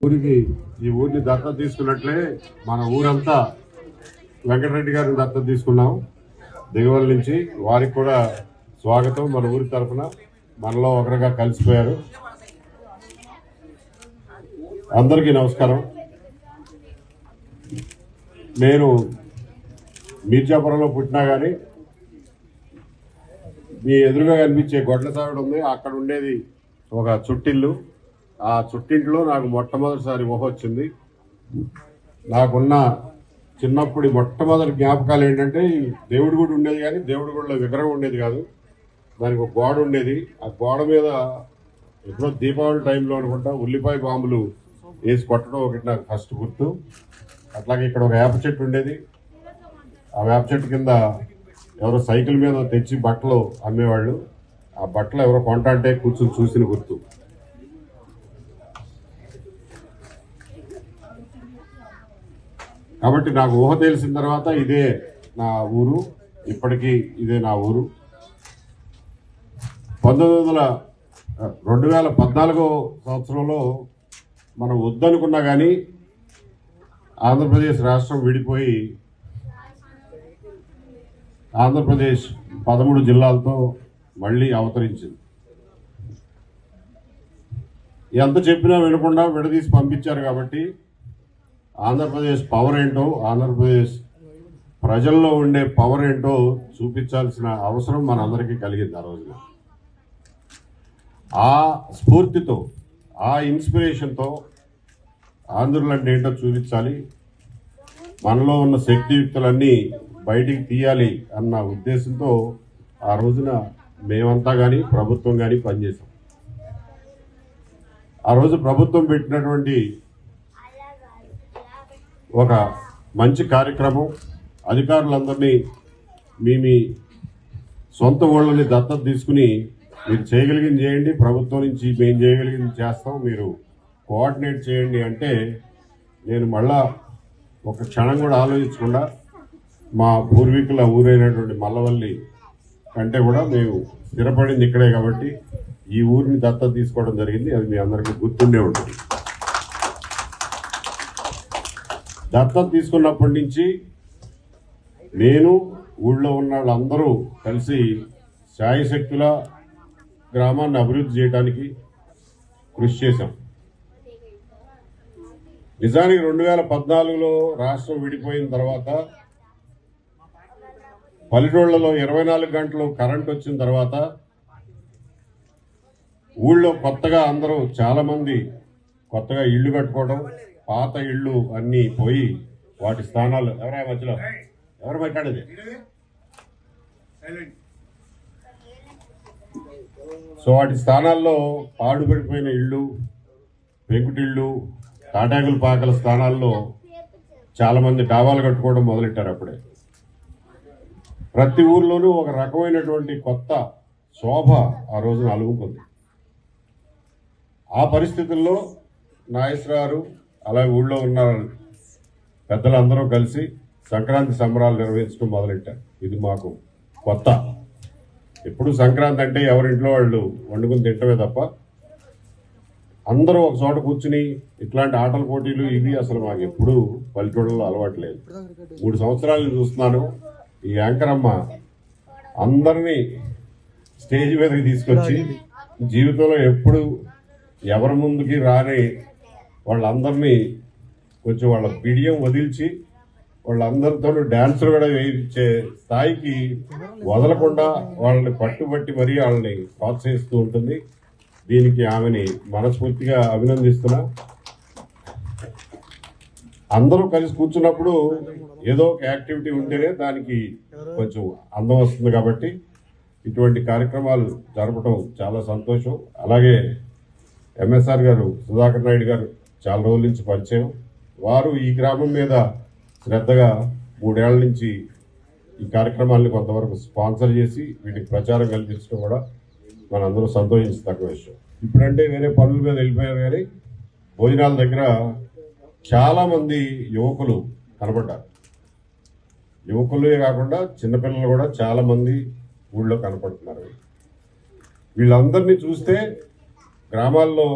ఈ ఊరిని దత్తత తీసుకున్నట్లే మన ఊరంతా వెంకటరెడ్డి గారిని దత్తత తీసుకున్నాం దిగువల నుంచి. వారికి కూడా స్వాగతం. మన ఊరి తరఫున మనలో ఒకరిగా కలిసిపోయారు. అందరికీ నమస్కారం. నేను మీర్జాపురంలో పుట్టినా కానీ మీ ఎదురుగా కనిపించే గొడ్ల సావిడ ఉంది, అక్కడ ఉండేది ఒక చుట్టిల్లు. ఆ చుట్టింట్లో నాకు మొట్టమొదటిసారి ఊహ వచ్చింది. నాకున్న చిన్నప్పుడు మొట్టమొదటి జ్ఞాపకాలు ఏంటంటే, దేవుడి గుడి ఉండేది కానీ దేవుడి గుడిలో విగ్రహం ఉండేది కాదు, దానికి ఒక గోడ ఉండేది. ఆ గోడ మీద ఎప్పుడో దీపావళి టైంలో అనుకుంటా ఉల్లిపాయ బాంబులు వేసి కొట్టడం ఒకటి నాకు ఫస్ట్ గుర్తు. అట్లాగే ఇక్కడ ఒక వేప చెట్టు ఉండేది. ఆ వేప చెట్టు కింద ఎవరో సైకిల్ మీద తెచ్చి బట్టలు అమ్మేవాళ్ళు. ఆ బట్టలు ఎవరో కొంట అంటే కూర్చొని చూసిన గుర్తు. కాబట్టి నాకు ఊహ తెలిసిన తర్వాత ఇదే నా ఊరు, ఇప్పటికీ ఇదే నా ఊరు. 2014 సంవత్సరంలో మనం వద్దనుకున్నా కానీ ఆంధ్రప్రదేశ్ రాష్ట్రం విడిపోయి ఆంధ్రప్రదేశ్ 13 జిల్లాలతో మళ్ళీ అవతరించింది. ఎంత చెప్పినా వినకుండా విడదీసి పంపించారు. కాబట్టి ఆంధ్రప్రదేశ్ పవర్ ఏంటో, ఆంధ్రప్రదేశ్ ప్రజల్లో ఉండే పవర్ ఏంటో చూపించాల్సిన అవసరం మనందరికీ కలిగింది ఆ రోజున. ఆ స్ఫూర్తితో, ఆ ఇన్స్పిరేషన్తో ఆంధ్రులు అంటే ఏంటో చూపించాలి, మనలో ఉన్న శక్తియుక్తులన్నీ బయటికి తీయాలి అన్న ఉద్దేశంతో ఆ రోజున మేమంతా కానీ ప్రభుత్వం కానీ పనిచేసాం. ఆ రోజు ప్రభుత్వం పెట్టినటువంటి ఒక మంచి కార్యక్రమం, అధికారులందరినీ మీ సొంత ఊళ్ళని దత్తత తీసుకుని మీరు చేయగలిగింది చేయండి, ప్రభుత్వం నుంచి మేము చేయగలిగింది చేస్తాం, మీరు కోఆర్డినేట్ చేయండి అంటే, నేను మళ్ళా ఒక క్షణం కూడా ఆలోచించకుండా మా పూర్వీకుల ఊరైనటువంటి మల్లవల్లి కంటే కూడా మేము స్థిరపడింది ఇక్కడే కాబట్టి ఈ ఊరిని దత్తత తీసుకోవడం జరిగింది. అది మీ అందరికీ గుర్తుండే ఉంటుంది. దత్తత తీసుకున్నప్పటి నుంచి నేను ఊళ్ళో ఉన్న వాళ్ళందరూ కలిసి శాయశక్తుల గ్రామాన్ని అభివృద్ధి చేయడానికి కృషి చేశాం. నిజానికి 2014లో రాష్ట్రం విడిపోయిన తర్వాత పల్లెటూళ్లలో 24 గంటలు కరెంట్ వచ్చిన తర్వాత ఊళ్ళో కొత్తగా అందరూ చాలా మంది కొత్తగా ఇళ్లు కట్టుకోవడం, పాత ఇళ్లు అన్నీ పోయి వాటి స్థానాలు ఎవరు మాట్లాడేది సో వాటి స్థానాల్లో పాడుపడిపోయిన ఇళ్ళు, పెంకుటిళ్ళు, తాటాకుల పాకల స్థానాల్లో చాలా మంది డాబాలు కట్టుకోవడం మొదలెట్టారు. అప్పుడే ప్రతి ఊర్లోనూ ఒక రకమైనటువంటి కొత్త శోభ ఆ రోజున అలుముకుంది. ఆ పరిస్థితుల్లో నాగేశ్వరరావు అలాగే ఊళ్ళో ఉన్న పెద్దలందరూ కలిసి సంక్రాంతి సంబరాలు నిర్వహించడం మొదలెట్టారు. ఇది మాకు కొత్త. ఎప్పుడు సంక్రాంతి అంటే ఎవరింట్లో వాళ్ళు వండుకుని తింటమే తప్ప అందరూ ఒక చోట కూర్చుని ఇట్లాంటి ఆటల పోటీలు ఇవి అసలు మాకు ఎప్పుడు పల్లెటూళ్ళలో అలవాటు లేదు. 3 సంవత్సరాలు చూస్తున్నాను. ఈ యాంకర్ అమ్మ అందరినీ స్టేజ్ మీదకి తీసుకొచ్చి జీవితంలో ఎప్పుడు ఎవరి ముందుకి రాని వాళ్ళందరినీ కొంచెం వాళ్ళ బిడియం వదిల్చి వాళ్ళందరితో డాన్సులు కూడా వేయించే స్థాయికి వదలకుండా వాళ్ళని పట్టుబట్టి మరీ వాళ్ళని ప్రోత్సహిస్తూ ఉంటుంది. దీనికి ఆమెని మనస్ఫూర్తిగా అభినందిస్తున్నా. అందరూ కలిసి కూర్చున్నప్పుడు ఏదో ఒక యాక్టివిటీ ఉంటేనే దానికి కొంచెం అందం వస్తుంది. కాబట్టి ఇటువంటి కార్యక్రమాలు జరపడం చాలా సంతోషం. అలాగే ఎంఎస్ఆర్ గారు, సుధాకర్ నాయుడు గారు చాలా రోజుల నుంచి పరిచయం. వారు ఈ గ్రామం మీద శ్రద్ధగా 3 ఏళ్ల నుంచి ఈ కార్యక్రమాలను కొంతవరకు స్పాన్సర్ చేసి వీటికి ప్రచారం కల్పించడం కూడా మనందరూ సంతోషించదగ్గ విషయం. ఇప్పుడంటే వేరే పనుల మీద వెళ్ళిపోయారు కానీ భోజనాల దగ్గర చాలా మంది యువకులు కనబడ్డారు. యువకులే కాకుండా చిన్నపిల్లలు కూడా చాలా మంది ఊళ్ళో కనపడుతున్నారు. వీళ్ళందరినీ చూస్తే గ్రామాల్లో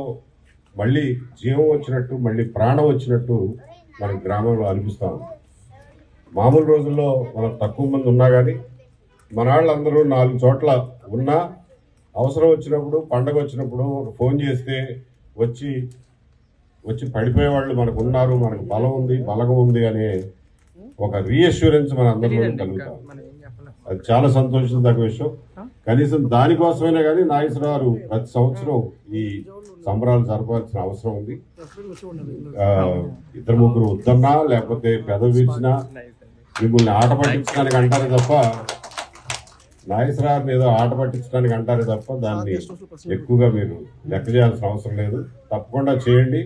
మళ్ళీ జీవం వచ్చినట్టు, మళ్ళీ ప్రాణం వచ్చినట్టు మన గ్రామంలో అనిపిస్తాం. మామూలు రోజుల్లో మనం తక్కువ మంది ఉన్నా కానీ మన వాళ్ళందరూ 4 చోట్ల ఉన్నా అవసరం వచ్చినప్పుడు, పండగ వచ్చినప్పుడు ఫోన్ చేస్తే వచ్చి పడిపోయే వాళ్ళు మనకు ఉన్నారు, మనకు బలం ఉంది, బలగం ఉంది అనే ఒక రీఅష్యూరెన్స్ మన అందరిలో కలుగుతాం. అది చాలా సంతోషించదగ్గ విషయం. కనీసం దానికోసమైనా కానీ నాగేశ్వరరావు ప్రతి సంవత్సరం ఈ సంబరాలు జరపాల్సిన అవసరం ఉంది. 2-3 వద్దన్నా లేకపోతే పెదవి విరిచినా మిమ్మల్ని ఆట పట్టించడానికి అంటారే తప్ప, నాగేశ్వరరావు ఏదో ఆట పట్టించడానికి అంటారే తప్ప దాన్ని ఎక్కువగా మీరు లెక్క చేయాల్సిన అవసరం లేదు. తప్పకుండా చేయండి.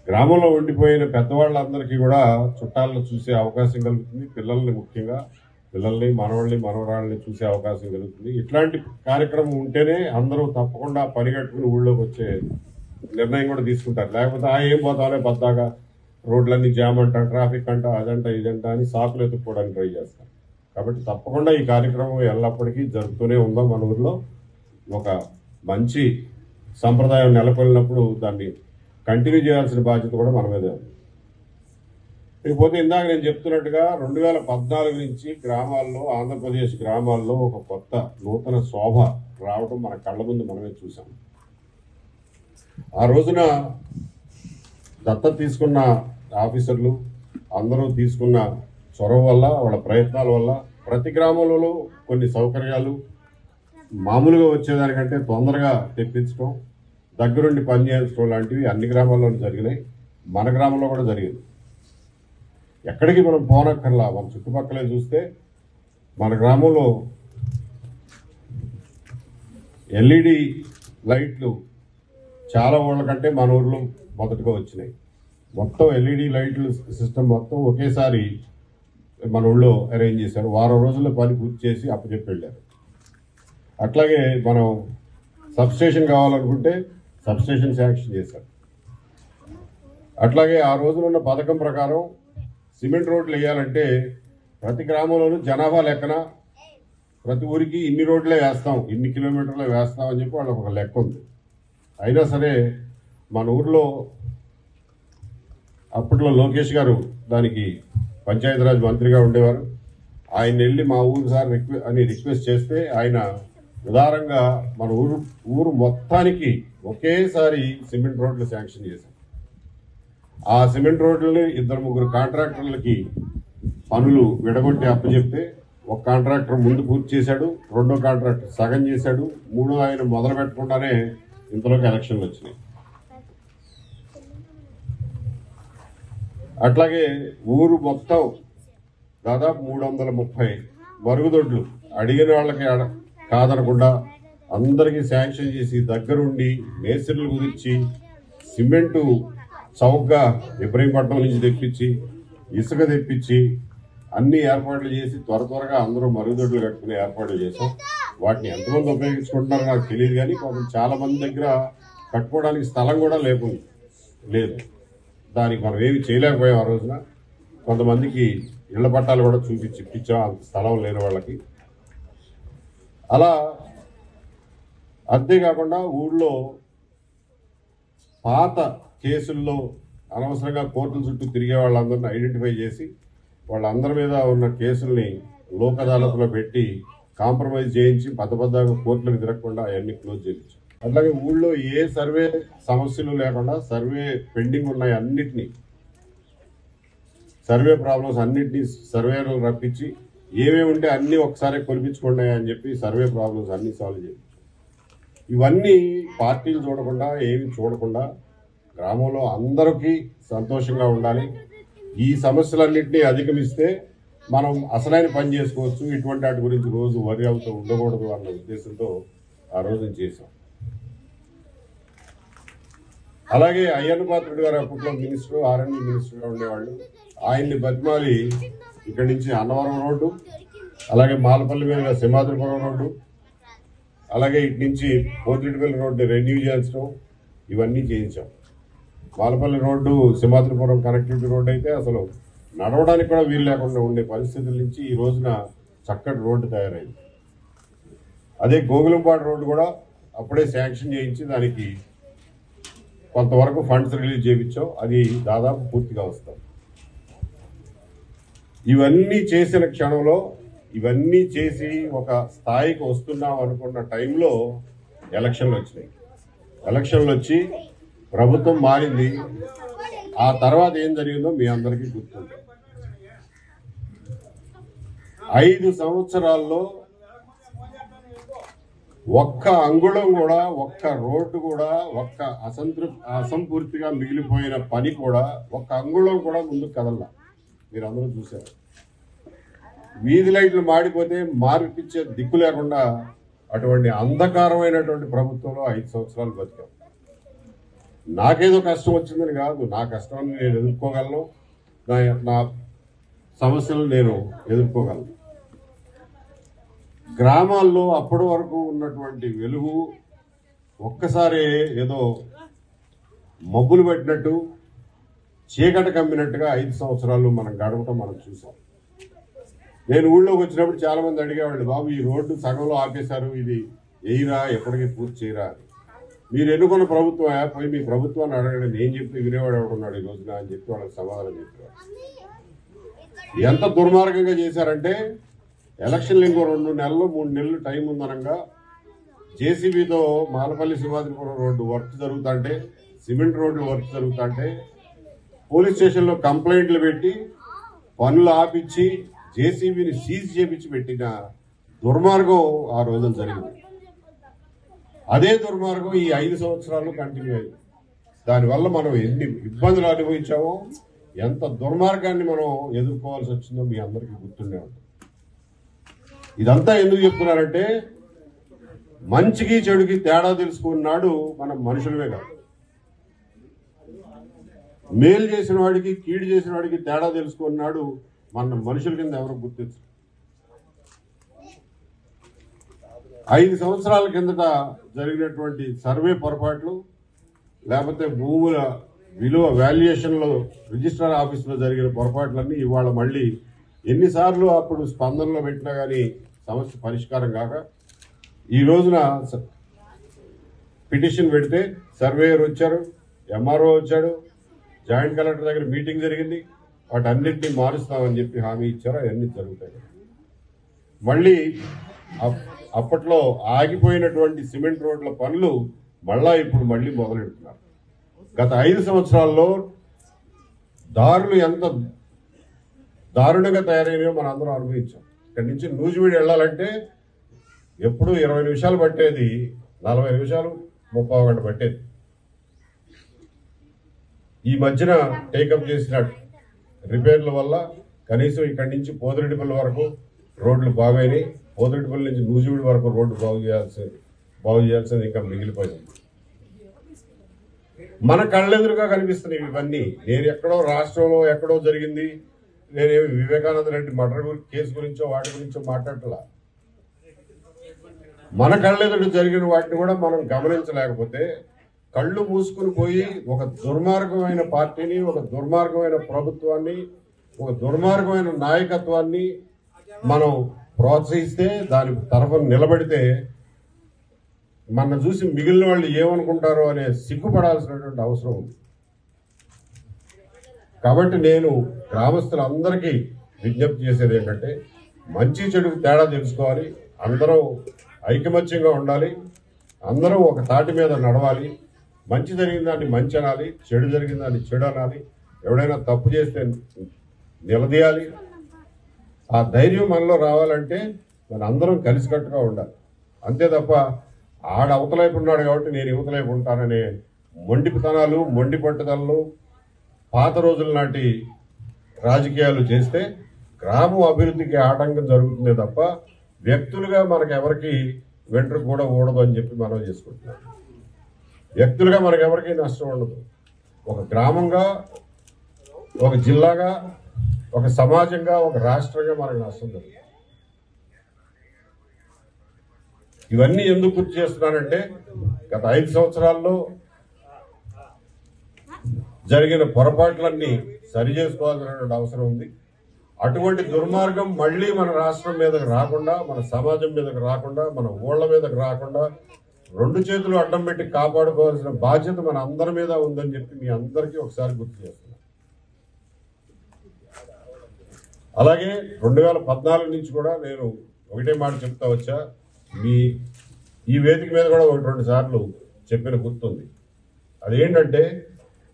గ్రామంలో ఉండిపోయిన పెద్దవాళ్ళందరికీ కూడా చుట్టాలను చూసే అవకాశం కలుగుతుంది. పిల్లల్ని, ముఖ్యంగా పిల్లల్ని, మనవాళ్ళని, మనవరాళ్ళని చూసే అవకాశం కలుగుతుంది. ఇట్లాంటి కార్యక్రమం ఉంటేనే అందరూ తప్పకుండా పరిగెట్టుకుని ఊళ్ళోకి వచ్చే నిర్ణయం కూడా తీసుకుంటారు. లేకపోతే ఏం పోతామనే పద్దాగా రోడ్లన్నీ జామ్ అంట, ట్రాఫిక్ అంట, అదంట ఇదంట అని సాకులు ఎత్తుక్కోవడానికి ట్రై చేస్తారు. కాబట్టి తప్పకుండా ఈ కార్యక్రమం ఎల్లప్పటికీ జరుగుతూనే ఉందాం. మన ఊరిలో ఒక మంచి సంప్రదాయం నెలకొల్పినప్పుడు దాన్ని కంటిన్యూ చేయాల్సిన బాధ్యత కూడా మన మీదే ఉంది. ఇకపోతే ఇందాక నేను చెప్తున్నట్టుగా 2014 నుంచి గ్రామాల్లో, ఆంధ్రప్రదేశ్ గ్రామాల్లో ఒక కొత్త నూతన శోభ రావడం మన కళ్ళ ముందు మనమే చూసాం. ఆ రోజున దత్తత తీసుకున్న ఆఫీసర్లు అందరూ తీసుకున్న చొరవ వల్ల, వాళ్ళ ప్రయత్నాల వల్ల ప్రతి గ్రామంలో కొన్ని సౌకర్యాలు మామూలుగా వచ్చేదానికంటే తొందరగా తెప్పించడం, దగ్గరుండి పనిచేయించడం లాంటివి అన్ని గ్రామాల్లోనూ జరిగినాయి. మన గ్రామంలో కూడా జరిగింది. ఎక్కడికి మనం పోనక్కర్లా. మన చుట్టుపక్కలే చూస్తే మన గ్రామంలో ఎల్ఈడి లైట్లు చాలా ఊళ్ళ కంటే మన ఊర్లో మొదటగా వచ్చినాయి. మొత్తం ఎల్ఈడి లైట్లు సిస్టమ్ మొత్తం ఒకేసారి మన ఊళ్ళో అరేంజ్ చేశారు. వారం రోజుల్లో పని పూర్తి చేసి అప్పచెప్పి వెళ్ళారు. అట్లాగే మనం సబ్స్టేషన్ కావాలనుకుంటే సబ్స్టేషన్ శాంక్షన్ చేశారు. అట్లాగే ఆ రోజులున్న పథకం ప్రకారం సిమెంట్ రోడ్లు వేయాలంటే ప్రతి గ్రామంలోనూ జనాభా లెక్కన ప్రతి ఊరికి ఇన్ని రోడ్లే వేస్తాం, ఇన్ని కిలోమీటర్లే వేస్తాం అని చెప్పి వాళ్ళకి ఒక లెక్క ఉంది. అయినా సరే మన ఊర్లో అప్పట్లో లోకేష్ గారు దానికి పంచాయతీరాజ్ మంత్రిగా ఉండేవారు. ఆయన వెళ్ళి మా ఊరు సార్ రిక్వెస్ట్ చేస్తే ఆయన ఉదారంగా మన ఊరు మొత్తానికి ఒకేసారి సిమెంట్ రోడ్లు శాంక్షన్ చేశారు. ఆ సిమెంట్ రోడ్లని 2-3 కాంట్రాక్టర్లకి పనులు విడగొట్టి అప్పచెప్తే ఒక కాంట్రాక్టర్ ముందు పూర్తి చేశాడు, రెండో కాంట్రాక్టర్ సగం చేశాడు, మూడో ఆయన మొదలు పెట్టకుండానే ఇంతలోకి ఎలక్షన్లు వచ్చినాయి. అట్లాగే ఊరు మొత్తం దాదాపు 330 మరుగుదొడ్లు అడిగిన వాళ్ళకి కాదనకుండా అందరికీ శాంక్షన్ చేసి దగ్గరుండి మేస్త్రీలు కుదిర్చి సిమెంటు చౌకగా ఇబ్రహీంపట్నం నుంచి తెప్పించి ఇసుక తెప్పించి అన్ని ఏర్పాట్లు చేసి త్వరగా అందరూ మరుగుదొడ్లు కట్టుకునే ఏర్పాట్లు చేశాం. వాటిని ఎంతమంది ఉపయోగించుకుంటున్నారో నాకు తెలియదు కానీ కొంచెం చాలా మంది దగ్గర కట్టుకోవడానికి స్థలం కూడా లేదు. దానికి మనం ఏమి చేయలేకపోయాం. ఆ రోజున కొంతమందికి ఇళ్ల పట్టాలు కూడా చూపించి ఇప్పించాం అంత స్థలం లేని వాళ్ళకి. అలా అంతేకాకుండా ఊళ్ళో పాత కేసుల్లో అనవసరంగా కోర్టుల చుట్టూ తిరిగే వాళ్ళందరినీ ఐడెంటిఫై చేసి వాళ్ళందరి మీద ఉన్న కేసుల్ని లోక్ అదాలత్లో పెట్టి కాంప్రమైజ్ చేయించి పెద్దగా కోర్టులకు తిరగకుండా అవన్నీ క్లోజ్ చేయించాం. అట్లాగే ఊళ్ళో ఏ సర్వే సమస్యలు లేకుండా సర్వే పెండింగ్ ఉన్నాయి అన్నిటినీ, సర్వే ప్రాబ్లమ్స్ అన్నిటినీ సర్వేలు రప్పించి ఏమేమి ఉంటే అన్నీ ఒకసారి కొలిపించుకోండి అని చెప్పి సర్వే ప్రాబ్లమ్స్ అన్నీ సాల్వ్ చేయించాం. ఇవన్నీ పార్టీలు చూడకుండా ఏమి చూడకుండా గ్రామంలో అందరికీ సంతోషంగా ఉండాలి. ఈ సమస్యలన్నింటినీ అధిగమిస్తే మనం అసలైన పని చేసుకోవచ్చు. ఇటువంటి వాటి గురించి రోజు వరి అవుతూ ఉండకూడదు అన్న ఉద్దేశంతో ఆ రోజు చేశాం. అలాగే అయ్యన్న పాత్రుడు గారు అప్పట్లో మినిస్టర్, ఆర్ఎండ్బి మినిస్టర్గా ఉండేవాళ్ళు. ఆయన్ని బతిమాలి ఇక్కడి నుంచి అన్నవరం రోడ్డు, అలాగే మాలపల్లి మీదుగా సింహాద్రిపురం రోడ్డు, అలాగే ఇటు నుంచి పోతిరెడ్డిపల్లి రోడ్డు రెన్యూ చేయించడం, ఇవన్నీ చేయించాం. Malapalli road Simhadripuram connectivity road అయితే అసలు నడవడానికి కూడా వీలు లేకుండా ఉండే పరిస్థితుల నుంచి ఈ రోజున చక్కటి రోడ్డు తయారైంది. అదే గోగులంపాడు రోడ్డు కూడా అప్పుడే శాంక్షన్ చేయించి దానికి కొంతవరకు ఫండ్స్ రిలీజ్ చేయించాం, అది దాదాపు పూర్తిగా వస్తాం. ఇవన్నీ చేసిన క్షణంలో, ఇవన్నీ చేసి ఒక స్థాయికి వస్తున్నాం అనుకున్న టైంలో ఎలక్షన్లు వచ్చినాయి. ఎలక్షన్లు వచ్చి ప్రభుత్వం మారింది. ఆ తర్వాత ఏం జరిగిందో మీ అందరికీ గుర్తుంది. 5 సంవత్సరాల్లో ఒక్క అంగుళం కూడా, ఒక్క రోడ్డు కూడా, ఒక్క అసంపూర్తిగా మిగిలిపోయిన పని కూడా, ఒక్క అంగుళం కూడా ముందుకు కదల్లా. మీరు అందరూ చూశారు. వీధి లైట్లు మాడిపోతే మార్పిచ్చే దిక్కు లేకుండా అటువంటి అంధకారమైనటువంటి ప్రభుత్వంలో 5 సంవత్సరాలు బతికాం. నాకేదో కష్టం వచ్చిందని కాదు, నా కష్టాన్ని నేను ఎదుర్కోగలను, నా సమస్యలు నేను ఎదుర్కోగలను. గ్రామాల్లో అప్పటి వరకు ఉన్నటువంటి వెలుగు ఒక్కసారి ఏదో మబ్బులు పెట్టినట్టు, చీకటి కమ్మినట్టుగా 5 సంవత్సరాలు మనం గడపటం మనం చూసాం. నేను ఊళ్ళోకి వచ్చినప్పుడు చాలా మంది అడిగేవాళ్ళు, బాబు ఈ రోడ్డు సగంలో ఆపేశారు, ఇది ఎయిరా, ఎప్పటికీ పూర్తి చేయరా అని. మీరు ఎన్నుకున్న ప్రభుత్వం పోయి మీ ప్రభుత్వాన్ని అడగండి, నేను చెప్తే వినేవాడు ఎవడున్నాడు ఈ రోజున అని చెప్పి వాళ్ళకి సమాధానం చెప్పేవాడు. ఎంత దుర్మార్గంగా చేశారంటే, ఎలక్షన్లు ఇంకో 2 నెలలు 3 నెలలు టైం ఉందనగా జేసీబీతో మాలపల్లి సింహాద్రిపురం రోడ్డు వర్క్ జరుగుతుంటే, సిమెంట్ రోడ్డు వర్క్ జరుగుతుంటే పోలీస్ స్టేషన్లో కంప్లైంట్లు పెట్టి పనులు ఆపించి జేసీబీని సీజ్ చేపించి పెట్టిన దుర్మార్గం ఆ రోజున జరిగింది. అదే దుర్మార్గం ఈ 5 సంవత్సరాలు కంటిన్యూ అయింది. దానివల్ల మనం ఎన్ని ఇబ్బందులు అనుభవించామో, ఎంత దుర్మార్గాన్ని మనం ఎదుర్కోవాల్సి వచ్చిందో మీ అందరికీ గుర్తుండే ఉంటుంది. ఇదంతా ఎందుకు చెప్తున్నారంటే, మంచికి చెడుకి తేడా తెలుసుకున్నాడు మనం మనుషులమే కాదు. మేలు చేసిన వాడికి, కీడు చేసిన వాడికి తేడా తెలుసుకున్నాడు మన మనుషుల కింద ఎవరు గుర్తించు. 5 సంవత్సరాల కిందట జరిగినటువంటి సర్వే పొరపాట్లు, లేకపోతే భూముల విలువ వాల్యుయేషన్లో రిజిస్ట్రార్ ఆఫీసులో జరిగిన పొరపాట్లన్నీ ఇవాళ మళ్ళీ ఎన్నిసార్లు అప్పుడు స్పందనలో పెట్టినా కానీ సమస్య పరిష్కారం కాక, ఈ రోజున పిటిషన్ పెడితే సర్వేయర్ వచ్చారు, ఎంఆర్ఓ వచ్చాడు, జాయింట్ కలెక్టర్ దగ్గర మీటింగ్ జరిగింది, వాటన్నింటినీ మారుస్తామని చెప్పి హామీ ఇచ్చారు. అవన్నీ జరుగుతాయి. మళ్ళీ అప్పట్లో ఆగిపోయినటువంటి సిమెంట్ రోడ్ల పనులు ఇప్పుడు మళ్ళీ మొదలెడుతున్నారు. గత 5 సంవత్సరాల్లో దారులు ఎంత దారుణంగా తయారైనాయో మనం అందరం అనుభవించాం. ఇక్కడి నుంచి నూజివీడు వెళ్ళాలంటే ఎప్పుడు 20 నిమిషాలు పట్టేది, 40 నిమిషాలు 30 గంట పట్టేది. ఈ మధ్యన టేకప్ చేసిన రిపేర్ల వల్ల కనీసం ఇక్కడి నుంచి పోదిరెడ్డిపల్లి వరకు రోడ్లు బాగైనాయి. పోదిరెడ్డిపల్లి నుంచి నూజివీడు వరకు రోడ్డు బాగు చేయాల్సింది ఇంకా మిగిలిపోయింది. మన కళ్ళెదురుగా కనిపిస్తున్నాయి ఇవన్నీ. నేను ఎక్కడో రాష్ట్రంలో ఎక్కడో జరిగింది, నేనేమి వివేకానంద రెడ్డి మర్డర్ కేసు గురించో వాటి గురించో మాట్లాడలా. మన కళ్ళెదురు జరిగిన వాటిని కూడా మనం గమనించలేకపోతే, కళ్ళు మూసుకుని పోయి ఒక దుర్మార్గమైన పార్టీని, ఒక దుర్మార్గమైన ప్రభుత్వాన్ని, ఒక దుర్మార్గమైన నాయకత్వాన్ని మనం ప్రోత్సహిస్తే, దాని తరఫున నిలబడితే మన చూసి మిగిలిన వాళ్ళు ఏమనుకుంటారో అనే సిగ్గుపడాల్సినటువంటి అవసరం ఉంది. కాబట్టి నేను గ్రామస్తులందరికీ విజ్ఞప్తి చేసేది ఏంటంటే, మంచి చెడుకు తేడా తెలుసుకోవాలి, అందరం ఐకమత్యంగా ఉండాలి, అందరం ఒక తాటి మీద నడవాలి. మంచి జరిగిన దాన్ని మంచి అనాలి, చెడు జరిగిన దాన్ని చెడు అనాలి. ఎవడైనా తప్పు చేస్తే నిలదీయాలి. ఆ ధైర్యం మనలో రావాలంటే మన అందరం కలిసికట్టుగా ఉండాలి. అంతే తప్ప ఆడ అవతలైపు ఉన్నాడు కాబట్టి నేను యువతలైపు ఉంటాననే మొండితనాలు, మొండి పట్టుదలలు, పాత రోజుల నాటి రాజకీయాలు చేస్తే గ్రామం అభివృద్ధికి ఆటంకం జరుగుతుందే తప్ప వ్యక్తులుగా మనకు ఎవరికి వెంట్రుకు కూడా ఊడదు అని చెప్పి మనం చేసుకుంటున్నాం. వ్యక్తులుగా మనకు ఎవరికి నష్టం ఉండదు. ఒక గ్రామంగా, ఒక జిల్లాగా, ఒక సమాజంగా, ఒక రాష్ట్రంగా మనకు నష్టం జరుగుతుంది. ఇవన్నీ ఎందుకు గుర్తు చేస్తున్నానంటే, గత 5 సంవత్సరాల్లో జరిగిన పొరపాట్లన్నీ సరి చేసుకోవాల్సినటువంటి అవసరం ఉంది. అటువంటి దుర్మార్గం మళ్ళీ మన రాష్ట్రం మీదకి రాకుండా, మన సమాజం మీదకి రాకుండా, మన ఊళ్ళ మీదకి రాకుండా, రెండు చేతులు అడ్డం పెట్టి కాపాడుకోవాల్సిన బాధ్యత మన అందరి మీద ఉందని చెప్పి మీ అందరికీ ఒకసారి గుర్తు చేస్తున్నాను. అలాగే 2014 నుంచి కూడా నేను ఒకటే మాట చెప్తా వచ్చా, ఈ వేదిక మీద కూడా 1-2 సార్లు చెప్పిన గుర్తుంది. అదేంటంటే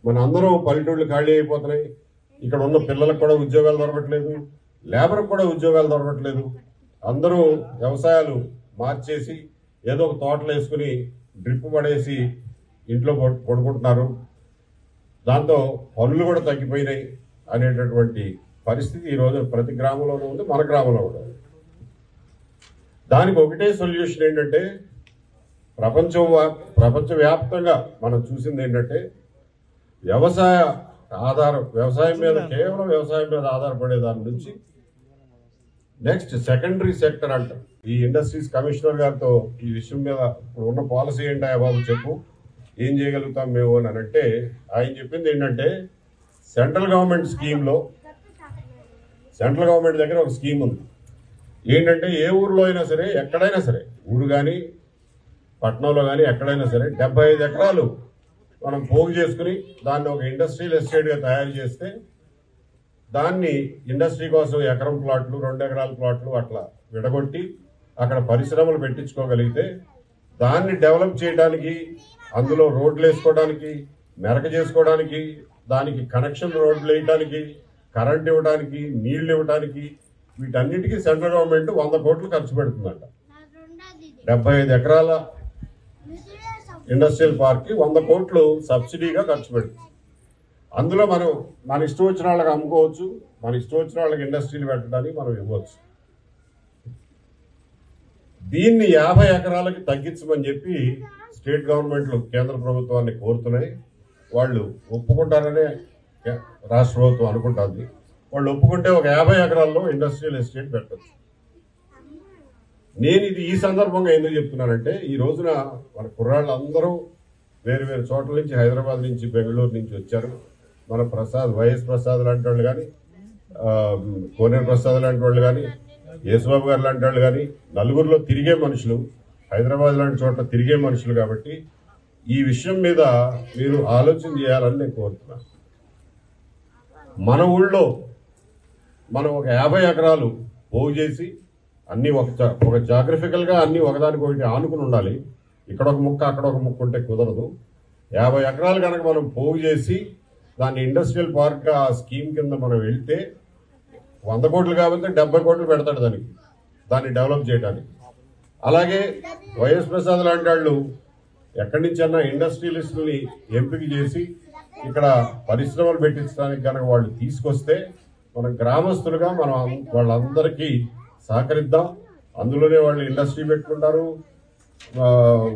మన అందరం పల్లెటూళ్ళు ఖాళీ అయిపోతున్నాయి, ఇక్కడ ఉన్న పిల్లలకు కూడా ఉద్యోగాలు దొరకట్లేదు, లేబర్కి కూడా ఉద్యోగాలు దొరకట్లేదు, అందరూ వ్యవసాయాలు మార్చేసి ఏదో ఒక తోటలు వేసుకుని డ్రిప్ పడేసి ఇంట్లో పడుకుంటున్నారు, దాంతో పనులు కూడా తగ్గిపోయినాయి అనేటటువంటి పరిస్థితి ఈరోజు ప్రతి గ్రామంలోనూ ఉంది, మన గ్రామంలో కూడా. దానికి ఒకటే సొల్యూషన్ ఏంటంటే ప్రపంచవ్యాప్తంగా మనం చూసింది ఏంటంటే వ్యవసాయం మీద కేవలం వ్యవసాయం మీద ఆధారపడే దాని నుంచి నెక్స్ట్ సెకండరీ సెక్టర్ అంటారు. ఈ ఇండస్ట్రీస్ కమిషనర్ గారితో ఈ విషయం మీద ఇప్పుడు ఉన్న పాలసీ ఏంటా బాబు చెప్పు, ఏం చేయగలుగుతాం మేము అని అంటే ఆయన చెప్పింది ఏంటంటే సెంట్రల్ గవర్నమెంట్ దగ్గర ఒక స్కీమ్ ఉంది. ఏంటంటే ఏ ఊర్లో అయినా సరే, ఎక్కడైనా సరే, ఊరు కానీ పట్టణంలో కానీ ఎక్కడైనా సరే 75 ఎకరాలు మనం పోగు చేసుకుని దాన్ని ఒక ఇండస్ట్రియల్ ఎస్టేట్గా తయారు చేస్తే దాన్ని ఇండస్ట్రీ కోసం ఎకరం ప్లాట్లు 2 ఎకరాల ప్లాట్లు అట్లా విడగొట్టి అక్కడ పరిశ్రమలు పెట్టించుకోగలిగితే దాన్ని డెవలప్ చేయడానికి, అందులో రోడ్లు వేసుకోవడానికి, మెరక చేసుకోవడానికి, దానికి కనెక్షన్ రోడ్లు వేయడానికి, కరెంట్ ఇవ్వడానికి, నీళ్లు ఇవ్వడానికి, వీటన్నిటికీ సెంట్రల్ గవర్నమెంట్ 100 కోట్లు ఖర్చు పెడుతుందంట. 75 ఎకరాల ఇండస్ట్రియల్ పార్క్కి 100 కోట్లు సబ్సిడీగా ఖర్చు పెడుతుంది. అందులో మనం మన ఇష్టం వచ్చిన వాళ్ళకి అమ్ముకోవచ్చు, మన ఇష్టం వచ్చిన వాళ్ళకి ఇండస్ట్రీలు పెట్టడానికి మనం ఇవ్వచ్చు. దీన్ని 50 ఎకరాలకి తగ్గించమని చెప్పి స్టేట్ గవర్నమెంట్లు కేంద్ర ప్రభుత్వాన్ని కోరుతున్నాయి. వాళ్ళు ఒప్పుకుంటారనే రాష్ట్ర ప్రభుత్వం అనుకుంటుంది. వాళ్ళు ఒప్పుకుంటే ఒక 50 ఎకరాల్లో ఇండస్ట్రియల్ ఎస్టేట్ పెట్టచ్చు. నేను ఇది ఈ సందర్భంగా ఎందుకు చెప్తున్నానంటే ఈ రోజున మన కుర్రాళ్ళు అందరూ వేరు వేరు చోట్ల నుంచి, హైదరాబాద్ నుంచి, బెంగళూరు నుంచి వచ్చారు. మన వైఎస్ ప్రసాద్ లాంటి వాళ్ళు కానీ, కోనేరు ప్రసాద్ లాంటి వాళ్ళు కానీ, యేసుబాబు గారు లాంటి వాళ్ళు కానీ నలుగురిలో తిరిగే మనుషులు, హైదరాబాద్ లాంటి చోట్ల తిరిగే మనుషులు. కాబట్టి ఈ విషయం మీద మీరు ఆలోచన చేయాలని నేను కోరుతున్నాను. మన ఊళ్ళో మనం ఒక 50 ఎకరాలు పోగు చేసి అన్ని ఒక జాగ్రఫికల్గా అన్ని ఒకదానికొకటి ఆనుకుని ఉండాలి. ఇక్కడ ఒక ముక్క అక్కడ ఒక ముక్క ఉంటే కుదరదు. 50 ఎకరాలు కనుక మనం పోగు చేసి దాన్ని ఇండస్ట్రియల్ పార్క్ ఆ స్కీమ్ కింద మనం వెళ్తే 100 కోట్లు కాబట్టి 70 కోట్లు పెడతాడు దాన్ని డెవలప్ చేయడానికి. అలాగే వైఎస్ ప్రసాద్ లాంటి వాళ్ళు ఎక్కడి నుంచైనా ఇండస్ట్రియలిస్టుల్ని ఎంపిక చేసి ఇక్కడ పరిశ్రమలు పెట్టించడానికి కనుక వాళ్ళు తీసుకొస్తే మన గ్రామస్తులుగా మనం వాళ్ళందరికీ సహకరిద్దాం. అందులోనే వాళ్ళు ఇండస్ట్రీ పెట్టుకుంటారు,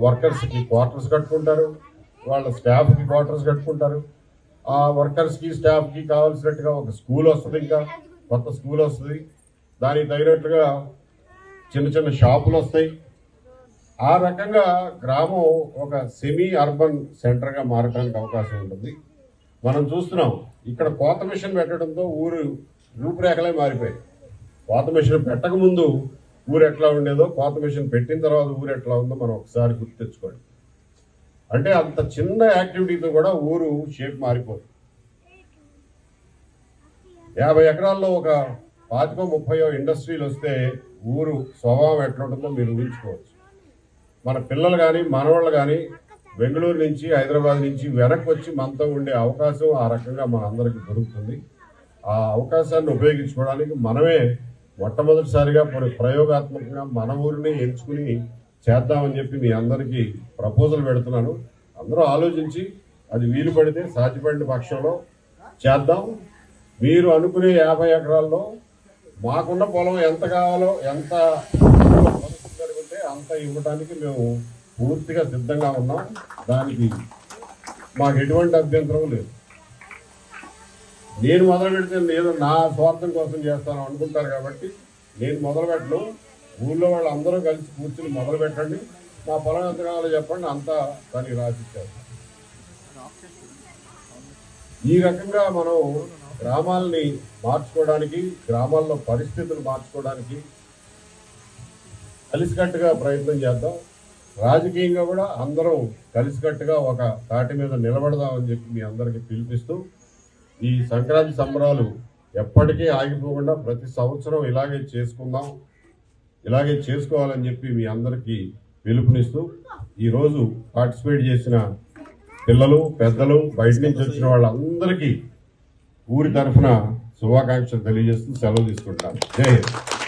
వర్కర్స్కి క్వార్టర్స్ కట్టుకుంటారు, వాళ్ళ స్టాఫ్కి క్వార్టర్స్ కట్టుకుంటారు. ఆ వర్కర్స్కి స్టాఫ్కి కావాల్సినట్టుగా ఒక స్కూల్ వస్తుంది, ఇంకా కొత్త స్కూల్ వస్తుంది, దానికి తగినట్లుగా చిన్న చిన్న షాపులు వస్తాయి. ఆ రకంగా గ్రామం ఒక సెమీ అర్బన్ సెంటర్గా మారడానికి అవకాశం ఉంటుంది. మనం చూస్తున్నాం ఇక్కడ కోత మిషన్ పెట్టడంతో ఊరు రూపురేఖలే మారిపోయాయి. కోత మిషన్ పెట్టక ముందు ఊరు ఎట్లా ఉండేదో, కోత మిషన్ పెట్టిన తర్వాత ఊరు ఎట్లా ఉందో మనం ఒకసారి గుర్తు తెచ్చుకోండి. అంటే అంత చిన్న యాక్టివిటీతో కూడా ఊరు షేప్ మారిపోతుంది. 50 ఎకరాల్లో ఒక 25-30 ఇండస్ట్రీలు వస్తే ఊరు స్వభావం ఎట్లా ఉంటుందో మీరు ఊహించుకోవచ్చు. మన పిల్లలు కానీ మనవాళ్ళు కానీ బెంగళూరు నుంచి, హైదరాబాద్ నుంచి వెనక్కి వచ్చి మనతో ఉండే అవకాశం ఆ రకంగా మనందరికీ దొరుకుతుంది. ఆ అవకాశాన్ని ఉపయోగించుకోవడానికి మనమే మొట్టమొదటిసారిగా ప్రయోగాత్మకంగా మన ఊరిని ఎంచుకుని చేద్దామని చెప్పి మీ అందరికీ ప్రపోజల్ పెడుతున్నాను. అందరూ ఆలోచించి అది వీలు పడితే సాధ్యపడిన పక్షంలో చేద్దాం. మీరు అనుకునే 50 ఎకరాల్లో మాకున్న పొలం ఎంత కావాలో, ఎంత జరుగుతే అంత ఇవ్వడానికి మేము పూర్తిగా సిద్ధంగా ఉన్నాం. దానికి మాకు ఎటువంటి అభ్యంతరం లేదు. నేను మొదలు పెడితే నేను నా స్వార్థం కోసం చేస్తాను అనుకుంటారు కాబట్టి నేను మొదలు పెట్టను. ఊళ్ళో వాళ్ళు అందరూ కలిసి కూర్చుని మొదలు పెట్టండి, మా పొలం ఎంత కావాలో చెప్పండి, అంతా దానికి రాసిచ్చారు. ఈ రకంగా మనం గ్రామాలని మార్చుకోవడానికి, గ్రామాల్లో పరిస్థితులు మార్చుకోవడానికి కలిసికట్టుగా ప్రయత్నం చేద్దాం. రాజకీయంగా కూడా అందరం కలిసికట్టుగా ఒక తాటి మీద నిలబడదామని చెప్పి మీ అందరికీ పిలిపిస్తూ ఈ సంక్రాంతి సంబరాలు ఎప్పటికీ ఆగిపోకుండా ప్రతి సంవత్సరం ఇలాగే చేసుకుందాం, ఇలాగే చేసుకోవాలని చెప్పి మీ అందరికీ పిలుపునిస్తూ ఈరోజు పార్టిసిపేట్ చేసిన పిల్లలు, పెద్దలు, బయట నుంచి వచ్చిన వాళ్ళందరికీ ఊరి తరఫున శుభాకాంక్షలు తెలియజేస్తూ సెలవు తీసుకుంటాను. జై హింద్.